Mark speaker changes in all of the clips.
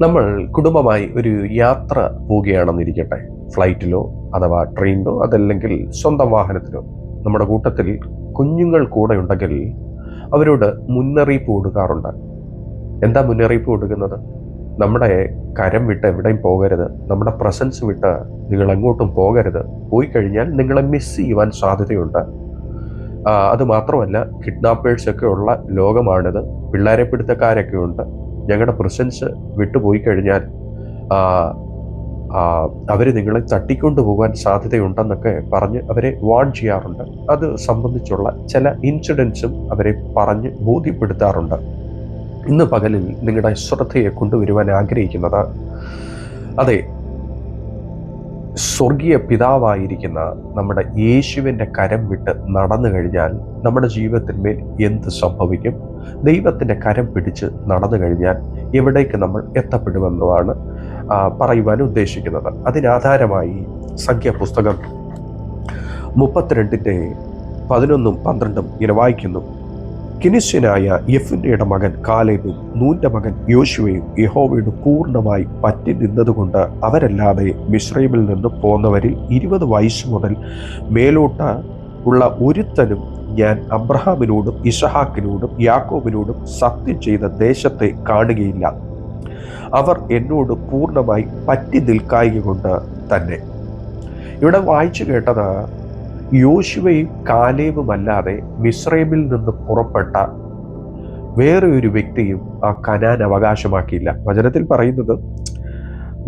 Speaker 1: നമ്മൾ കുടുംബമായി ഒരു യാത്ര പോവുകയാണെന്നിരിക്കട്ടെ. ഫ്ലൈറ്റിലോ അഥവാ ട്രെയിനിലോ അതല്ലെങ്കിൽ സ്വന്തം വാഹനത്തിലോ. നമ്മുടെ കൂട്ടത്തിൽ കുഞ്ഞുങ്ങൾ കൂടെ ഉണ്ടെങ്കിൽ അവരോട് മുന്നറിയിപ്പ് കൊടുക്കാറുണ്ട്. എന്താ മുന്നറിയിപ്പ് കൊടുക്കുന്നത്? നമ്മുടെ കരം വിട്ട് എവിടെയും പോകരുത്, നമ്മുടെ പ്രസൻസ് വിട്ട് നിങ്ങൾ എങ്ങോട്ടും പോകരുത്, പോയി കഴിഞ്ഞാൽ നിങ്ങളെ മിസ് ചെയ്യുവാൻ സാധ്യതയുണ്ട്. അത് മാത്രമല്ല, കിഡ്നാപ്പേഴ്സൊക്കെ ഉള്ള ലോകമാണിത്. പിള്ളേരെ പിടുത്തക്കാരൊക്കെ ഉണ്ട്. ഞങ്ങളുടെ പ്രസൻസ് വിട്ടുപോയി കഴിഞ്ഞാൽ അവർ നിങ്ങളെ തട്ടിക്കൊണ്ടു പോകാൻ സാധ്യതയുണ്ടെന്നൊക്കെ പറഞ്ഞ് അവരെ വാൺ ചെയ്യാറുണ്ട്. അത് സംബന്ധിച്ചുള്ള ചില ഇൻസിഡൻസും അവരെ പറഞ്ഞ് ബോധ്യപ്പെടുത്താറുണ്ട്. ഇന്ന് പകലിൽ നിങ്ങളുടെ ശ്രദ്ധയെ കൊണ്ടുവരുവാൻ ആഗ്രഹിക്കുന്നത്, അതെ, സ്വർഗീയ പിതാവായിരിക്കുന്ന നമ്മുടെ യേശുവിൻ്റെ കരം വിട്ട് നടന്നു കഴിഞ്ഞാൽ നമ്മുടെ ജീവിതത്തിന്മേൽ എന്ത് സംഭവിക്കും? ദൈവത്തിൻ്റെ കരം പിടിച്ച് നടന്നു കഴിഞ്ഞാൽ എവിടേക്ക് നമ്മൾ എത്തപ്പെടുമെന്നുമാണ് പറയുവാൻ ഉദ്ദേശിക്കുന്നത്. അതിനാധാരമായി സംഖ്യാപുസ്തകം 32:11-12 ഇങ്ങനെ വായിക്കുന്നു. കിനിസ്യനായ യെഫുന്നയുടെ മകൻ കാലേബും നൂന്റെ മകൻ യോശുവയും യഹോവയോട് പൂർണ്ണമായി പറ്റി നിന്നതുകൊണ്ട് അവരല്ലാതെ മിസ്രൈമിൽ നിന്ന് പോന്നവരിൽ 20 വയസ്സ് മുതൽ മേലോട്ട് ഉള്ള ഒരുത്തനും ഞാൻ അബ്രഹാമിനോടും ഇസഹാക്കിനോടും യാക്കോബിനോടും സത്യം ചെയ്ത ദേശത്തെ കാണുകയില്ല. അവർ എന്നോട് പൂർണ്ണമായി പറ്റി നിൽക്കായക കൊണ്ട് തന്നെ. ഇവിടെ വായിച്ചു കേട്ടത് യോശുവയും കാലേബുമല്ലാതെ മിസ്രൈമിൽ നിന്ന് പുറപ്പെട്ട വേറെ ഒരു വ്യക്തിയും ആ കനാൻ അവകാശമാക്കിയില്ല. വചനത്തിൽ പറയുന്നത്,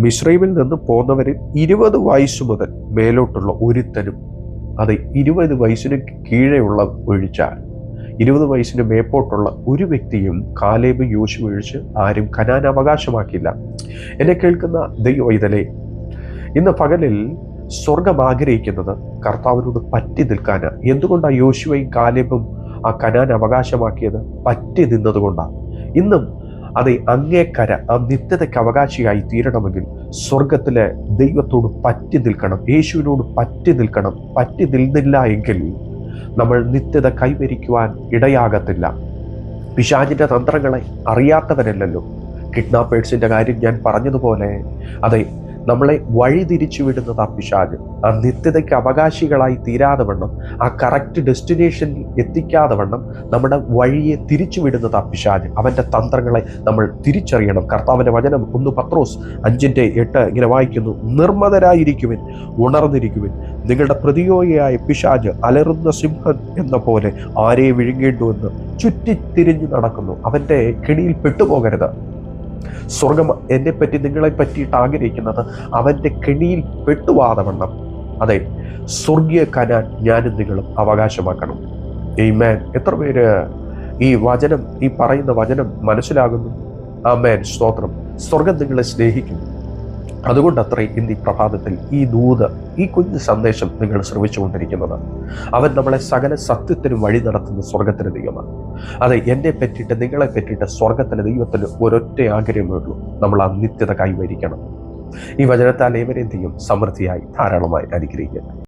Speaker 1: മിസ്രൈമിൽ നിന്ന് പോന്നവരിൽ 20 വയസ്സ് മുതൽ മേലോട്ടുള്ള ഒരുത്തനും, അത് 20 വയസ്സിന് കീഴെയുള്ള ഒഴിച്ചാൽ 20 വയസ്സിന് മേപ്പോട്ടുള്ള ഒരു വ്യക്തിയും കാലേബ് യോശുവ ഒഴിച്ച് ആരും കനാൻ അവകാശമാക്കിയില്ല. എന്നെ കേൾക്കുന്ന ദൈവവൈതലേ, ഇന്ന് പകലിൽ സ്വർഗം ആഗ്രഹിക്കുന്നത് കർത്താവിനോട് പറ്റി നിൽക്കാനാണ്. എന്തുകൊണ്ടാണ് യോശുവയും കാലേബും ആ കനാൻ അവകാശമാക്കിയത്? പറ്റി നിന്നതുകൊണ്ടാണ്. ഇന്നും അത് അങ്ങേക്കര ആ നിത്യതയ്ക്ക് അവകാശിയായി തീരണമെങ്കിൽ സ്വർഗത്തിലെ ദൈവത്തോട് പറ്റി നിൽക്കണം, യേശുവിനോട് പറ്റി നിൽക്കണം. പറ്റി നിന്നില്ല എങ്കിൽ നമ്മൾ നിത്യത കൈവരിക്കുവാൻ ഇടയാകത്തില്ല. പിശാചിൻ്റെ തന്ത്രങ്ങളെ അറിയാത്തവരല്ലല്ലോ. കിഡ്നാപ്പേഴ്സിൻ്റെ കാര്യം ഞാൻ പറഞ്ഞതുപോലെ, അതെ, നമ്മളെ വഴിതിരിച്ചു വിടുന്നത് ആ പിശാച്. ആ നിത്യതയ്ക്ക് അവകാശികളായി തീരാതെ വണ്ണം, ആ കറക്റ്റ് ഡെസ്റ്റിനേഷനിൽ എത്തിക്കാതെ വണ്ണം നമ്മുടെ വഴിയെ തിരിച്ചു വിടുന്നത് ആ പിശാച്. അവൻ്റെ തന്ത്രങ്ങളെ നമ്മൾ തിരിച്ചറിയണം. കർത്താവിൻ്റെ വചനം 1 പത്രോസ് 5:8 ഇങ്ങനെ വായിക്കുന്നു. നിർമ്മതരായിരിക്കുവിൻ, ഉണർന്നിരിക്കുവിൻ. നിങ്ങളുടെ പ്രതിയോഗിയായ പിശാച് അലറുന്ന സിംഹം എന്ന പോലെ ആരെ വിഴുങ്ങേണ്ടുവെന്ന് ചുറ്റിത്തിരിഞ്ഞു നടക്കുന്നു. അവൻ്റെ കെണിയിൽ പെട്ടുപോകരുത്. സ്വർഗം എന്നെ പറ്റി നിങ്ങളെ പറ്റിയിട്ട് ആഗ്രഹിക്കുന്നത് അവൻ്റെ കെണിയിൽ പെട്ടുവാതവണ്ണം, അതെ, സ്വർഗീയ കനാൻ ഞാനും നിങ്ങളും അവകാശമാക്കണം. ആമേൻ. എത്ര പേര് ഈ വചനം, ഈ പറയുന്ന വചനം മനസ്സിലാകുന്നു? ആമേൻ, സ്തോത്രം. സ്വർഗം നിങ്ങളെ സ്നേഹിക്കുന്നു. അതുകൊണ്ട് അത്രയും ഇന്ന് ഈ പ്രഭാതത്തിൽ ഈ ദൂത്, ഈ കുഞ്ഞു സന്ദേശം നിങ്ങൾ ശ്രമിച്ചുകൊണ്ടിരിക്കുന്നത്. അവൻ നമ്മളെ സകല സത്യത്തിനും വഴി നടത്തുന്ന സ്വർഗത്തിലെ ദൈവമാണ്. അതെ, എന്നെ പറ്റിയിട്ട് നിങ്ങളെ പറ്റിയിട്ട് സ്വർഗത്തിലെ ദൈവത്തിന് ഒരൊറ്റ ആഗ്രഹമേ ഉള്ളൂ, നമ്മൾ ആ നിത്യത കൈവരിക്കണം. ഈ വചനത്താൽ ഏവരെയും സമൃദ്ധിയായി ധാരാളമായി അനുഗ്രഹിക്കട്ടെ.